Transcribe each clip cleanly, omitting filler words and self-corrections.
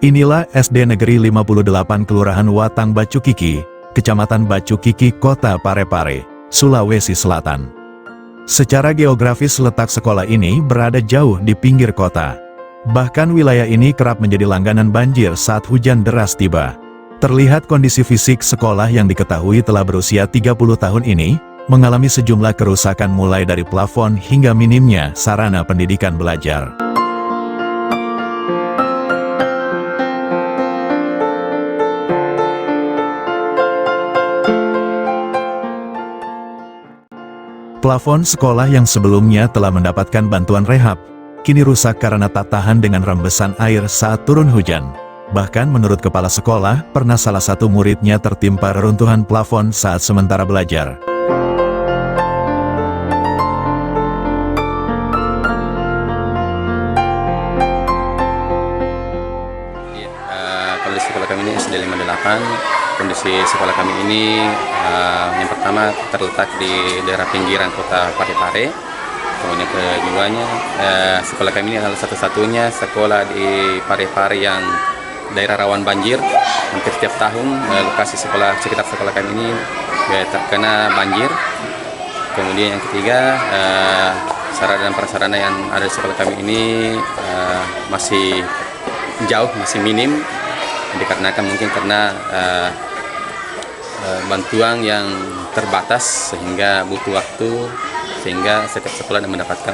Inilah SD Negeri 58 Kelurahan Watang Bacukiki, Kecamatan Bacukiki, Kota Parepare, Sulawesi Selatan. Secara geografis letak sekolah ini berada jauh di pinggir kota. Bahkan wilayah ini kerap menjadi langganan banjir saat hujan deras tiba. Terlihat kondisi fisik sekolah yang diketahui telah berusia 30 tahun ini, mengalami sejumlah kerusakan mulai dari plafon hingga minimnya sarana pendidikan belajar. Plafon sekolah yang sebelumnya telah mendapatkan bantuan rehab, kini rusak karena tak tahan dengan rembesan air saat turun hujan. Bahkan menurut kepala sekolah, pernah salah satu muridnya tertimpa reruntuhan plafon saat sementara belajar. Kondisi sekolah kami ini SD 58. Kondisi sekolah kami ini yang pertama terletak di daerah pinggiran kota Parepare. Kemudian keduanya, sekolah kami ini adalah satu-satunya sekolah di Parepare yang daerah rawan banjir. Hampir setiap tahun lokasi sekolah sekitar sekolah kami ini terkena banjir. Kemudian yang ketiga, sarana dan prasarana yang ada di sekolah kami ini masih jauh, masih minim, dikarenakan mungkin karena bantuan yang terbatas sehingga butuh waktu, sehingga setiap sekolah mendapatkan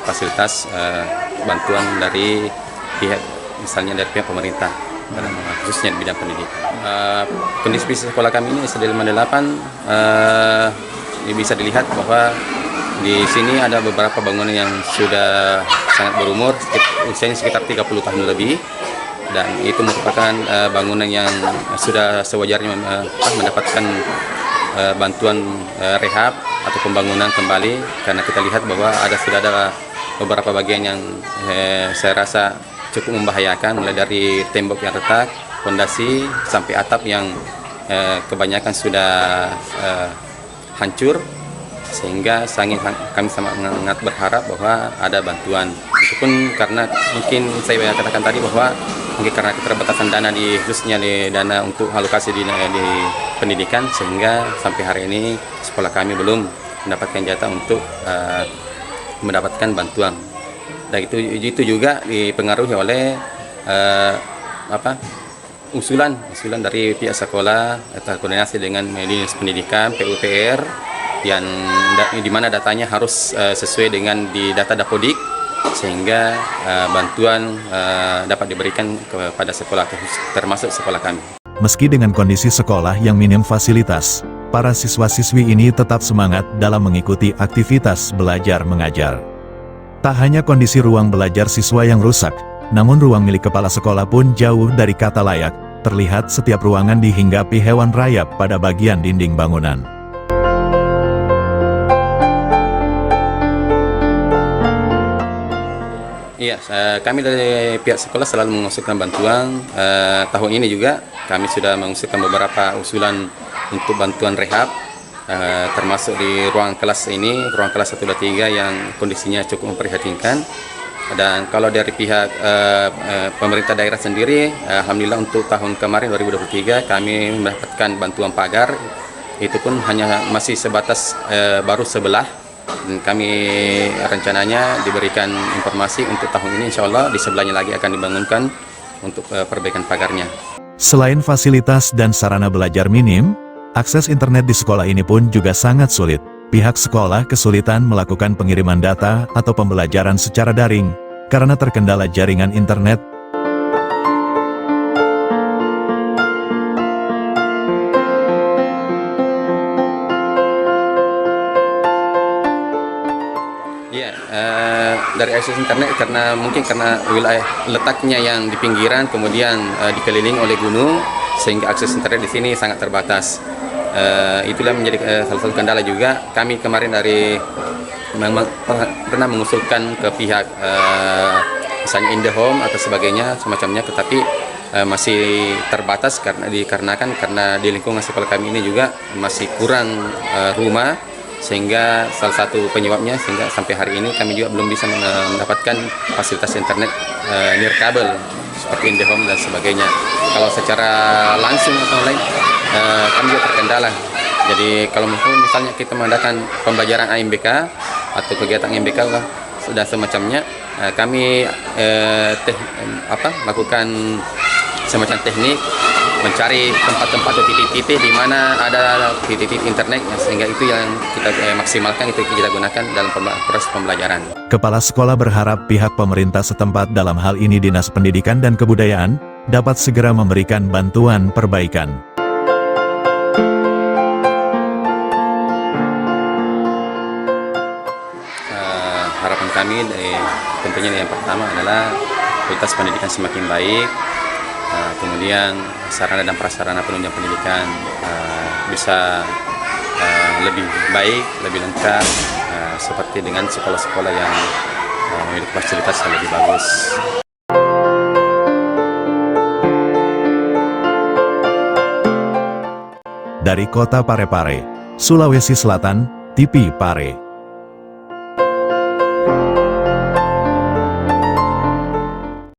fasilitas bantuan dari pihak, misalnya dari pihak pemerintah, khususnya di bidang pendidikan. Kondisi sekolah kami ini SD 58 bisa dilihat bahwa di sini ada beberapa bangunan yang sudah sangat berumur, usianya sekitar 30 tahun lebih. Dan itu merupakan bangunan yang sudah sewajarnya mendapatkan bantuan rehab atau pembangunan kembali, karena kita lihat bahwa sudah ada beberapa bagian yang saya rasa cukup membahayakan, mulai dari tembok yang retak, fondasi, sampai atap yang kebanyakan sudah hancur, sehingga kami sangat berharap bahwa ada bantuan. Itu pun karena mungkin saya katakan tadi bahwa mungkin karena keterbatasan dana khususnya di dana untuk alokasi di pendidikan, sehingga sampai hari ini sekolah kami belum mendapatkan jatah untuk mendapatkan bantuan. Dan itu juga dipengaruhi oleh usulan dari pihak sekolah, terkoordinasi dengan dinas pendidikan PUPR, yang di mana datanya harus sesuai dengan di data Dapodik, sehingga bantuan dapat diberikan kepada sekolah, termasuk sekolah kami. Meski dengan kondisi sekolah yang minim fasilitas, para siswa-siswi ini tetap semangat dalam mengikuti aktivitas belajar mengajar. Tak hanya kondisi ruang belajar siswa yang rusak, namun ruang milik kepala sekolah pun jauh dari kata layak. Terlihat setiap ruangan dihinggapi hewan rayap pada bagian dinding bangunan. Iya, kami dari pihak sekolah selalu mengusulkan bantuan. Tahun ini juga kami sudah mengusulkan beberapa usulan untuk bantuan rehab, termasuk di ruang kelas ini, ruang kelas 1 dan 3 yang kondisinya cukup memprihatinkan. Dan kalau dari pihak pemerintah daerah sendiri, alhamdulillah untuk tahun kemarin 2023 kami mendapatkan bantuan pagar. Itu pun hanya masih sebatas baru sebelah. Dan kami rencananya diberikan informasi untuk tahun ini, insya Allah di sebelahnya lagi akan dibangunkan untuk perbaikan pagarnya. Selain fasilitas dan sarana belajar minim, akses internet di sekolah ini pun juga sangat sulit. Pihak sekolah kesulitan melakukan pengiriman data atau pembelajaran secara daring, karena terkendala jaringan internet. Dari akses internet karena wilayah letaknya yang di pinggiran, kemudian dikelilingi oleh gunung, sehingga akses internet di sini sangat terbatas. Itulah menjadi salah satu kendala juga. Kami kemarin pernah mengusulkan ke pihak misalnya IndiHome atau sebagainya semacamnya, tetapi masih terbatas karena di lingkungan sekolah kami ini juga masih kurang rumah sehingga salah satu penyebabnya sehingga sampai hari ini kami juga belum bisa mendapatkan fasilitas internet nirkabel seperti IndiHome dan sebagainya. Kalau secara langsung atau online kami juga terkendala. Jadi kalau misalnya kita mengadakan pembelajaran AMBK atau kegiatan AMBK sudah semacamnya, kami lakukan semacam teknik mencari tempat-tempat atau titik-titik di mana ada titik-titik internet, sehingga itu yang kita maksimalkan, itu kita gunakan dalam proses pembelajaran. Kepala sekolah berharap pihak pemerintah setempat, dalam hal ini Dinas Pendidikan dan Kebudayaan, dapat segera memberikan bantuan perbaikan. Harapan kami tentunya yang pertama adalah kualitas pendidikan semakin baik, kemudian sarana dan prasarana penunjang pendidikan bisa lebih baik, lebih lengkap, seperti dengan sekolah-sekolah yang memiliki fasilitas yang lebih bagus. Dari Kota Parepare, Sulawesi Selatan, TV Pare.